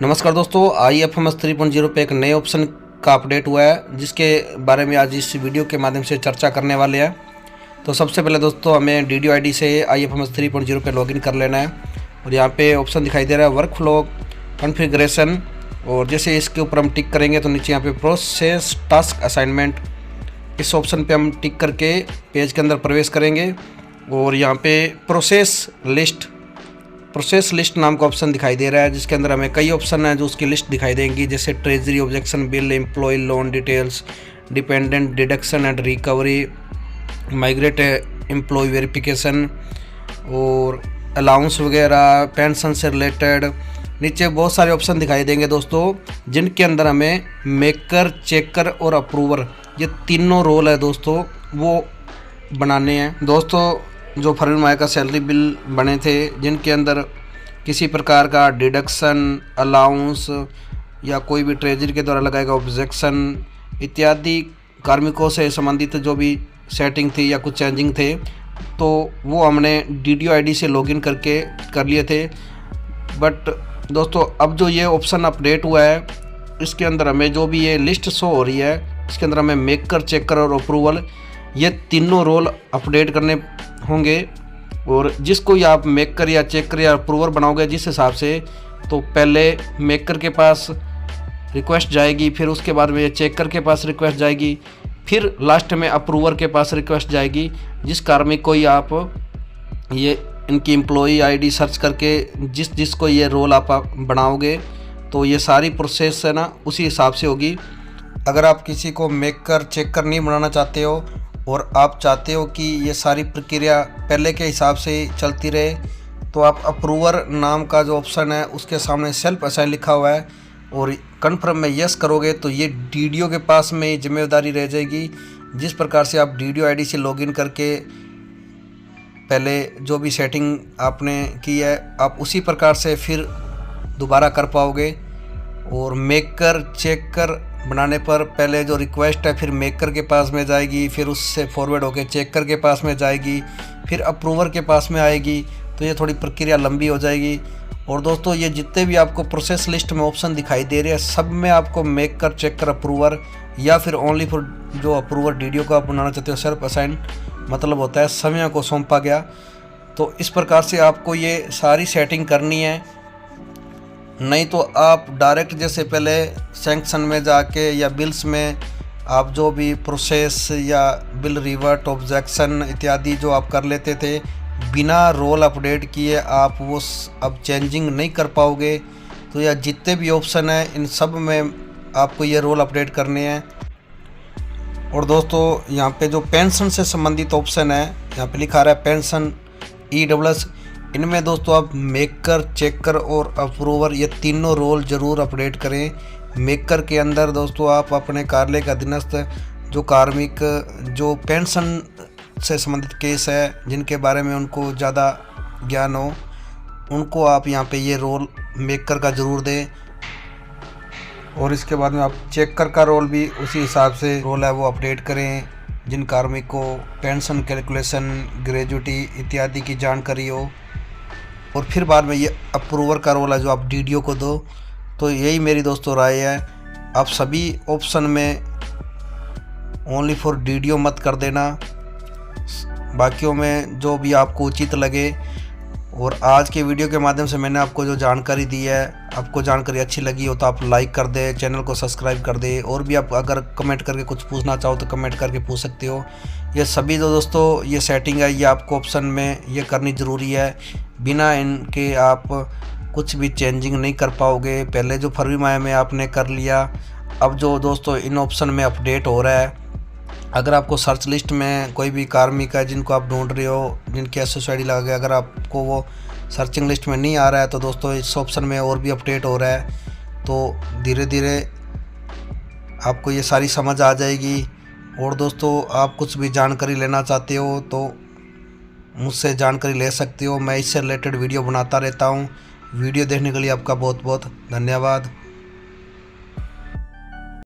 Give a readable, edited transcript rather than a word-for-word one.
नमस्कार दोस्तों, IFMS 3.0 पे एक नए ऑप्शन का अपडेट हुआ है जिसके बारे में आज इस वीडियो के माध्यम से चर्चा करने वाले हैं। तो सबसे पहले दोस्तों हमें DDO ID से IFMS 3.0 पे लॉगिन कर लेना है और यहाँ पे ऑप्शन दिखाई दे रहा है वर्क फ्लो कॉन्फ़िगरेशन। और जैसे इसके ऊपर हम टिक करेंगे तो नीचे यहाँ पे प्रोसेस टास्क असाइनमेंट, इस ऑप्शन पे हम टिक करके पेज के अंदर प्रवेश करेंगे और यहाँ पे प्रोसेस लिस्ट नाम का ऑप्शन दिखाई दे रहा है जिसके अंदर हमें कई ऑप्शन है जो उसकी लिस्ट दिखाई देंगी, जैसे treasury, objection, bill, employ, loan details, dependent, deduction and recovery, migrate employ verification और अलाउंस वगैरह, पेंशन से रिलेटेड। नीचे बहुत सारे ऑप्शन दिखाई देंगे दोस्तों, जिनके अंदर हमें मेकर, चेकर और अप्रूवर, ये तीनों रोल है दोस्तों वो बनाने हैं। दोस्तों जो फरवरी माह का सैलरी बिल बने थे जिनके अंदर किसी प्रकार का डिडक्शन, अलाउंस या कोई भी ट्रेजरी के द्वारा लगाएगा ऑब्जेक्शन इत्यादि कार्मिकों से संबंधित जो भी सेटिंग थी या कुछ चेंजिंग थे, तो वो हमने DDO ID से लॉगिन करके कर लिए थे। बट दोस्तों अब जो ये ऑप्शन अपडेट हुआ है इसके अंदर हमें जो भी ये लिस्ट शो हो रही है इसके अंदर हमें मेकर, चेकर और अप्रूवल, ये तीनों रोल अपडेट करने होंगे। और जिसको या आप मेकर या चेकर या अप्रूवर बनाओगे जिस हिसाब से, तो पहले मेकर के पास रिक्वेस्ट जाएगी, फिर उसके बाद में चेकर के पास रिक्वेस्ट जाएगी, फिर लास्ट में अप्रूवर के पास रिक्वेस्ट जाएगी। जिस कार्मिक को आप ये इनकी एम्प्लॉई ID सर्च करके जिसको ये रोल आप बनाओगे तो ये सारी प्रोसेस है ना उसी हिसाब से होगी। अगर आप किसी को मेकर, चेकर नहीं बनाना चाहते हो और आप चाहते हो कि ये सारी प्रक्रिया पहले के हिसाब से चलती रहे, तो आप अप्रूवर नाम का जो ऑप्शन है उसके सामने सेल्फ असाइन लिखा हुआ है और कन्फर्म में यस करोगे तो ये DDO के पास में जिम्मेदारी रह जाएगी। जिस प्रकार से आप DDO ID से लॉगिन करके पहले जो भी सेटिंग आपने की है आप उसी प्रकार से फिर दोबारा कर पाओगे। और मेकर, चेकर बनाने पर पहले जो रिक्वेस्ट है फिर मेकर के पास में जाएगी, फिर उससे फॉरवर्ड होकर चेकर के पास में जाएगी, फिर अप्रूवर के पास में आएगी, तो ये थोड़ी प्रक्रिया लंबी हो जाएगी। और दोस्तों ये जितने भी आपको प्रोसेस लिस्ट में ऑप्शन दिखाई दे रहे हैं सब में आपको मेकर, चेकर, अप्रूवर या फिर ओनली फॉर जो अप्रूवर DDO को आप बनाना चाहते हो सेल्फ असाइन, मतलब होता है समय को सौंपा गया। तो इस प्रकार से आपको ये सारी सेटिंग करनी है, नहीं तो आप डायरेक्ट जैसे पहले सैंक्शन में जाके या बिल्स में आप जो भी प्रोसेस या बिल रिवर्ट, ऑब्जेक्शन इत्यादि जो आप कर लेते थे बिना रोल अपडेट किए, आप वो अब चेंजिंग नहीं कर पाओगे। तो यह जितने भी ऑप्शन हैं इन सब में आपको ये रोल अपडेट करने हैं। और दोस्तों यहाँ पे जो पेंशन से संबंधित ऑप्शन है यहाँ पे लिखा रहा है पेंशन EWS, इनमें दोस्तों आप मेकर, चेकर और अप्रूवर ये तीनों रोल ज़रूर अपडेट करें। मेकर के अंदर दोस्तों आप अपने कार्यालय के अधीनस्थ जो कार्मिक जो पेंशन से संबंधित केस है जिनके बारे में उनको ज़्यादा ज्ञान हो, उनको आप यहाँ पे ये रोल मेकर का ज़रूर दें। और इसके बाद में आप चेकर का रोल भी उसी हिसाब से रोल है वो अपडेट करें जिन कार्मिक को पेंशन कैलकुलेशन, ग्रेजुटी इत्यादि की जानकारी हो। और फिर बाद में ये अप्रूवर का रोल है जो आप DDO को दो। तो यही मेरी दोस्तों राय है, आप सभी ऑप्शन में ओनली फॉर DDO मत कर देना, बाकियों में जो भी आपको उचित लगे। और आज के वीडियो के माध्यम से मैंने आपको जो जानकारी दी है, आपको जानकारी अच्छी लगी हो तो आप लाइक कर दें, चैनल को सब्सक्राइब कर दें। और भी आप अगर कमेंट करके कुछ पूछना चाहो तो कमेंट करके पूछ सकते हो। ये सभी जो दोस्तों ये सेटिंग है ये आपको ऑप्शन में ये करनी ज़रूरी है, बिना इनके आप कुछ भी चेंजिंग नहीं कर पाओगे। पहले जो फरवरी माह में आपने कर लिया, अब जो दोस्तों इन ऑप्शन में अपडेट हो रहा है। अगर आपको सर्च लिस्ट में कोई भी कार्मिक है जिनको आप ढूंढ रहे हो, जिनकी SSO ID लगा गया, अगर आपको वो सर्चिंग लिस्ट में नहीं आ रहा है तो दोस्तों इस ऑप्शन में और भी अपडेट हो रहा है। तो धीरे धीरे आपको ये सारी समझ आ जाएगी। और दोस्तों आप कुछ भी जानकारी लेना चाहते हो तो मुझसे जानकारी ले सकते हो, मैं इससे रिलेटेड वीडियो बनाता रहता हूँ। वीडियो देखने के लिए आपका बहुत बहुत धन्यवाद।